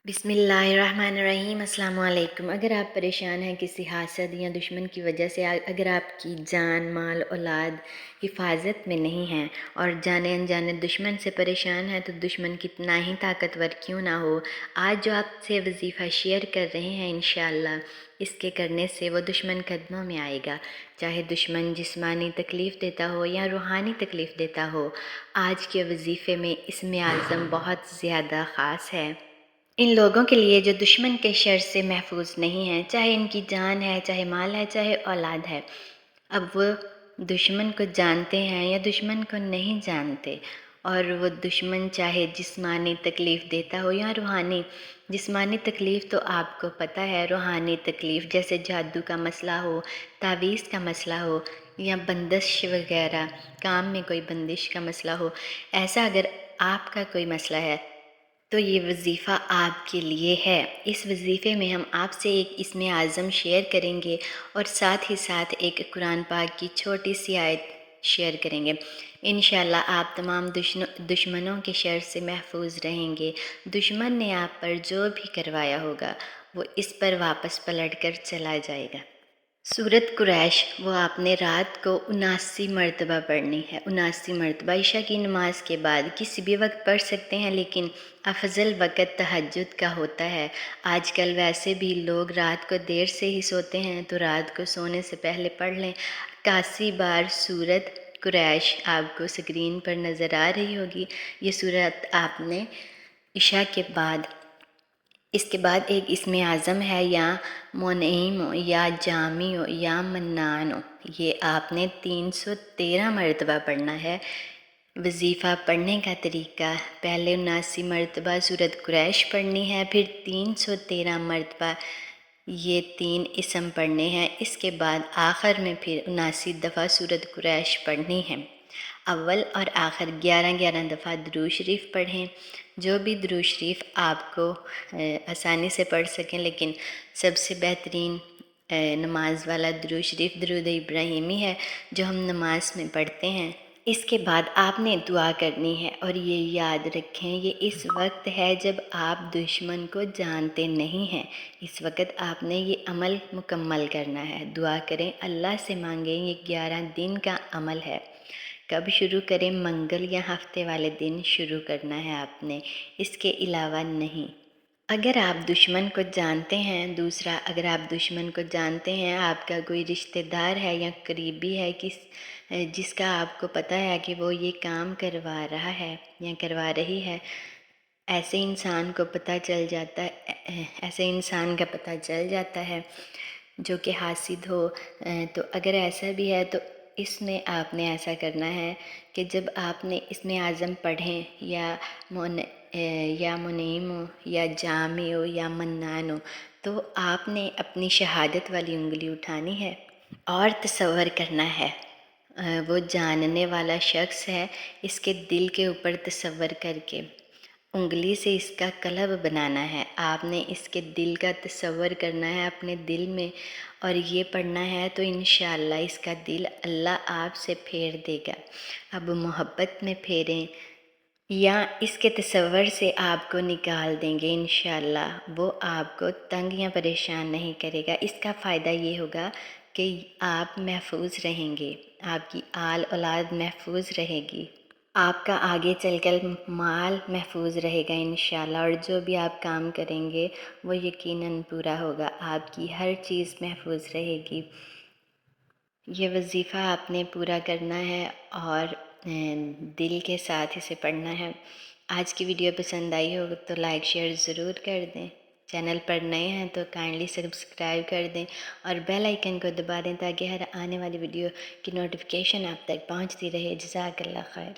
بسم اللہ الرحمن الرحیم۔ السلام علیکم۔ اگر آپ پریشان ہیں کسی حاسد یا دشمن کی وجہ سے، اگر آپ کی جان مال اولاد حفاظت میں نہیں ہیں اور جانے انجانے دشمن سے پریشان ہیں، تو دشمن کتنا ہی طاقتور کیوں نہ ہو، آج جو آپ سے وظیفہ شیئر کر رہے ہیں انشاءاللہ اس کے کرنے سے وہ دشمن قدموں میں آئے گا، چاہے دشمن جسمانی تکلیف دیتا ہو یا روحانی تکلیف دیتا ہو۔ آج کے وظیفے میں اسم اعظم بہت زیادہ خاص ہے ان لوگوں کے لیے جو دشمن کے شر سے محفوظ نہیں ہیں، چاہے ان کی جان ہے، چاہے مال ہے، چاہے اولاد ہے۔ اب وہ دشمن کو جانتے ہیں یا دشمن کو نہیں جانتے، اور وہ دشمن چاہے جسمانی تکلیف دیتا ہو یا روحانی۔ جسمانی تکلیف تو آپ کو پتہ ہے، روحانی تکلیف جیسے جادو کا مسئلہ ہو، تعویذ کا مسئلہ ہو یا بندش وغیرہ، کام میں کوئی بندش کا مسئلہ ہو، ایسا اگر آپ کا کوئی مسئلہ ہے تو یہ وظیفہ آپ کے لیے ہے۔ اس وظیفے میں ہم آپ سے ایک اسم اعظم شیئر کریں گے اور ساتھ ہی ساتھ ایک قرآن پاک کی چھوٹی سی آیت شیئر کریں گے۔ انشاءاللہ آپ تمام دشمنوں کے شر سے محفوظ رہیں گے۔ دشمن نے آپ پر جو بھی کروایا ہوگا وہ اس پر واپس پلٹ کر چلا جائے گا۔ سورۃ قریش وہ آپ نے رات کو 79 مرتبہ پڑھنی ہے، 79 مرتبہ عشاء کی نماز کے بعد۔ کسی بھی وقت پڑھ سکتے ہیں، لیکن افضل وقت تہجد کا ہوتا ہے۔ آج کل ویسے بھی لوگ رات کو دیر سے ہی سوتے ہیں، تو رات کو سونے سے پہلے پڑھ لیں 81 بار سورۃ قریش۔ آپ کو اسکرین پر نظر آ رہی ہوگی یہ سورۃ، آپ نے عشاء کے بعد۔ اس کے بعد ایک اسم اعظم ہے، یا منعم یا جامع یا منان، یہ آپ نے 313 مرتبہ پڑھنا ہے۔ وظیفہ پڑھنے کا طریقہ: پہلے 79 مرتبہ سورۃ قریش پڑھنی ہے، پھر 313 مرتبہ یہ 3 اسم پڑھنے ہیں۔ اس کے بعد آخر میں پھر 79 دفعہ سورۃ قریش پڑھنی ہے۔ اول اور آخر 11 دفعہ درود شریف پڑھیں، جو بھی درود شریف آپ کو آسانی سے پڑھ سکیں، لیکن سب سے بہترین نماز والا درود شریف درود ابراہیمی ہے جو ہم نماز میں پڑھتے ہیں۔ اس کے بعد آپ نے دعا کرنی ہے، اور یہ یاد رکھیں یہ اس وقت ہے جب آپ دشمن کو جانتے نہیں ہیں۔ اس وقت آپ نے یہ عمل مکمل کرنا ہے۔ دعا کریں، اللہ سے مانگیں، یہ 11 دن کا عمل ہے۔ کب شروع کریں؟ منگل یا ہفتے والے دن شروع کرنا ہے آپ نے، اس کے علاوہ نہیں۔ اگر آپ دشمن کو جانتے ہیں، دوسرا اگر آپ دشمن کو جانتے ہیں، آپ کا کوئی رشتہ دار ہے یا قریبی ہے جس کا آپ کو پتہ ہے کہ وہ یہ کام کروا رہا ہے یا کروا رہی ہے، ایسے انسان کا پتہ چل جاتا ہے جو کہ حاسد ہو، تو اگر ایسا بھی ہے تو اس میں آپ نے ایسا کرنا ہے کہ جب آپ نے اسم اعظم پڑھیں، یا منعم ہو یا جامع ہو یا منان ہو، تو آپ نے اپنی شہادت والی انگلی اٹھانی ہے اور تصور کرنا ہے وہ جاننے والا شخص ہے، اس کے دل کے اوپر تصور کر کے انگلی سے اس کا قلب بنانا ہے۔ آپ نے اس کے دل کا تصور کرنا ہے اپنے دل میں، اور یہ پڑھنا ہے، تو انشاءاللہ اس کا دل اللہ آپ سے پھیر دے گا۔ اب محبت میں پھیریں یا اس کے تصور سے آپ کو نکال دیں گے، انشاءاللہ وہ آپ کو تنگ یا پریشان نہیں کرے گا۔ اس کا فائدہ یہ ہوگا کہ آپ محفوظ رہیں گے، آپ کی آل اولاد محفوظ رہے گی، آپ کا آگے چل کر مال محفوظ رہے گا انشاءاللہ، اور جو بھی آپ کام کریں گے وہ یقیناً پورا ہوگا، آپ کی ہر چیز محفوظ رہے گی۔ یہ وظیفہ آپ نے پورا کرنا ہے اور دل کے ساتھ اسے پڑھنا ہے۔ آج کی ویڈیو پسند آئی ہو تو لائک شیئر ضرور کر دیں، چینل پر نئے ہیں تو کائنڈلی سبسکرائب کر دیں اور بیل آئیکن کو دبا دیں تاکہ ہر آنے والی ویڈیو کی نوٹیفیکیشن آپ تک پہنچتی رہے۔ جزاک اللہ خیر۔